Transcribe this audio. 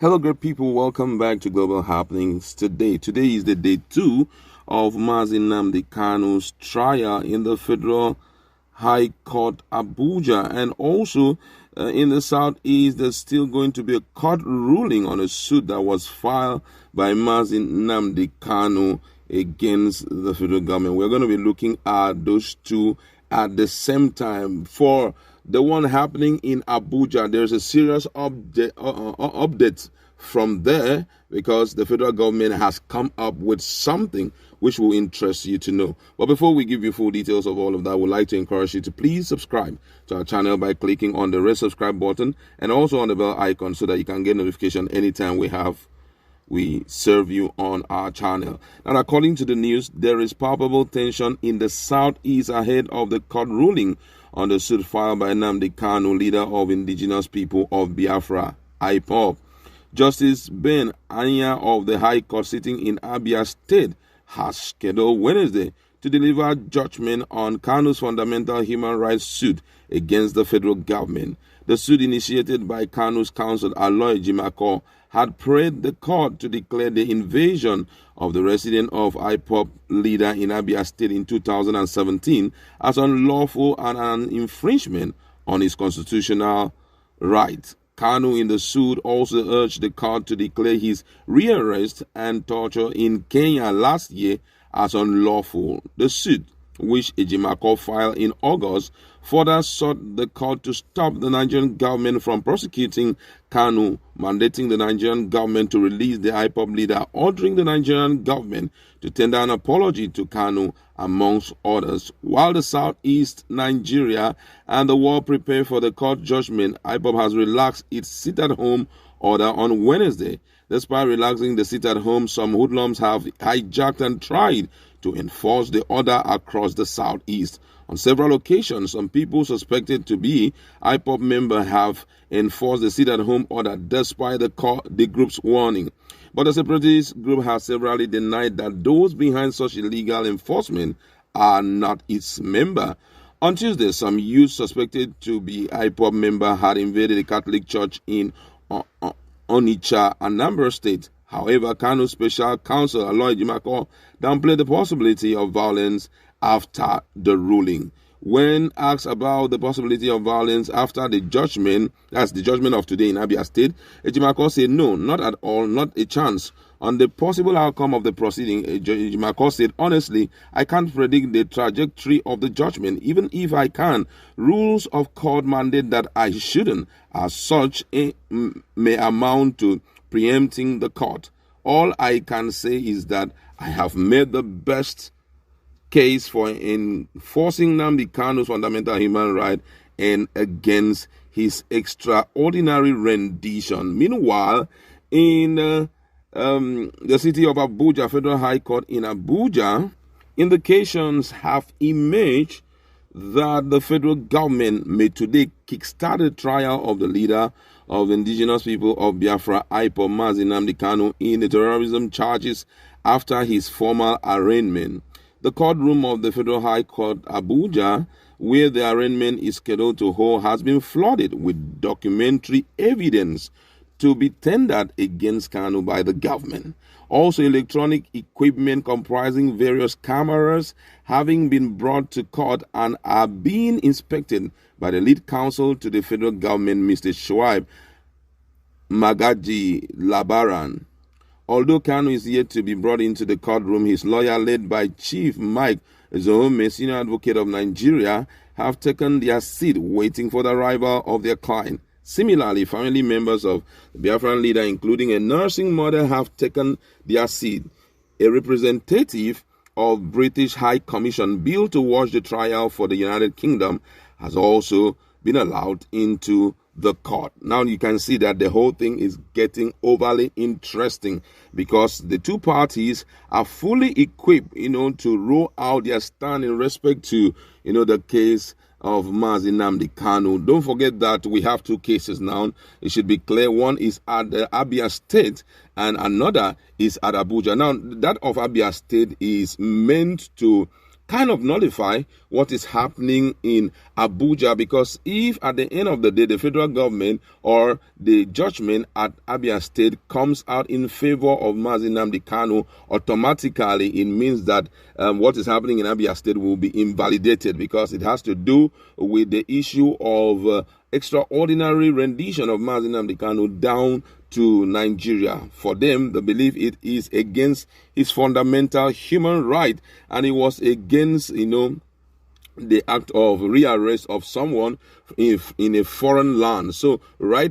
Hello, great people. Welcome back to Global Happenings today. Today is the day 2 of Nnamdi Kanu's trial in the Federal High Court, Abuja. And also in the Southeast, there's still going to be a court ruling on a suit that was filed by Nnamdi Kanu against the federal government. We're going to be looking at those two at the same time. For the one happening in Abuja, there's a serious update from there because the federal government has come up with something which will interest you to know. But before we give you full details of all of that, I would like to encourage you to please subscribe to our channel by clicking on the red subscribe button and also on the bell icon so that you can get notification anytime we serve you on our channel. Now, according to the news, there is palpable tension in the Southeast ahead of the court ruling on the suit filed by Nnamdi Kanu, leader of Indigenous People of Biafra, IPOB. Justice Ben Anya of the High Court sitting in Abia State has scheduled Wednesday to deliver judgment on Kanu's fundamental human rights suit against the federal government. The suit, initiated by Kanu's counsel Aloy Jimako, had prayed the court to declare the invasion of the resident of IPOB leader in Abia State in 2017 as unlawful and an infringement on his constitutional rights. Kanu in the suit also urged the court to declare his rearrest and torture in Kenya last year as unlawful. The suit, which Ejimako filed in August, further sought the court to stop the Nigerian government from prosecuting Kanu, mandating the Nigerian government to release the IPOB leader, ordering the Nigerian government to tender an apology to Kanu, amongst others. While the Southeast Nigeria and the world prepare for the court judgment, IPOB has relaxed its sit-at-home order on Wednesday. Despite relaxing the sit-at-home, some hoodlums have hijacked and tried to enforce the order across the Southeast. On several occasions, some people suspected to be IPOB members have enforced the sit-at-home order despite the group's warning. But the separatist group has severally denied that those behind such illegal enforcement are not its member. On Tuesday, some youth suspected to be IPOB member had invaded a Catholic church in Onitsha, Anambra State. However, Kanu's special counsel Aloy Jimako downplayed the possibility of violence after the ruling. When asked about the possibility of violence after the judgment, that's the judgment of today in Abia State, Ejimako said no, not at all, not a chance. On the possible outcome of the proceeding, Ejimako said, honestly, I can't predict the trajectory of the judgment, even if I can. Rules of court mandate that I shouldn't. As such, may amount to preempting the court. All I can say is that I have made the best case for enforcing Nnamdi Kanu's fundamental human right and against his extraordinary rendition. Meanwhile, in the city of Abuja, Federal High Court in Abuja, indications have emerged that the federal government may today kickstart the trial of the leader of Indigenous People of Biafra, IPOB, Nnamdi Kanu, in the terrorism charges after his formal arraignment. The courtroom of the Federal High Court, Abuja, where the arraignment is scheduled to hold, has been flooded with documentary evidence to be tendered against Kanu by the government. Also, electronic equipment comprising various cameras having been brought to court and are being inspected by the lead counsel to the federal government, Mr. Shoaib Magaji Labaran. Although Kanu is yet to be brought into the courtroom, his lawyer, led by Chief Mike Zohome, senior advocate of Nigeria, have taken their seat waiting for the arrival of their client. Similarly, family members of the Biafran leader, including a nursing mother, have taken their seat. A representative of British High Commission billed to watch the trial for the United Kingdom has also been allowed into the court. Now you can see that the whole thing is getting overly interesting because the two parties are fully equipped, to roll out their stand in respect to, the case of Nnamdi Kanu. Don't forget that we have two cases now. It should be clear. One is at the Abia State and another is at Abuja. Now, that of Abia State is meant to kind of nullify what is happening in Abuja, because if at the end of the day the federal government or the judgment at Abia State comes out in favor of Nnamdi Kanu, automatically it means that what is happening in Abia State will be invalidated, because it has to do with the issue of extraordinary rendition of Nnamdi Kanu down to Nigeria. For them, they believe it is against his fundamental human right, and it was against, the act of rearrest of someone in a foreign land. So right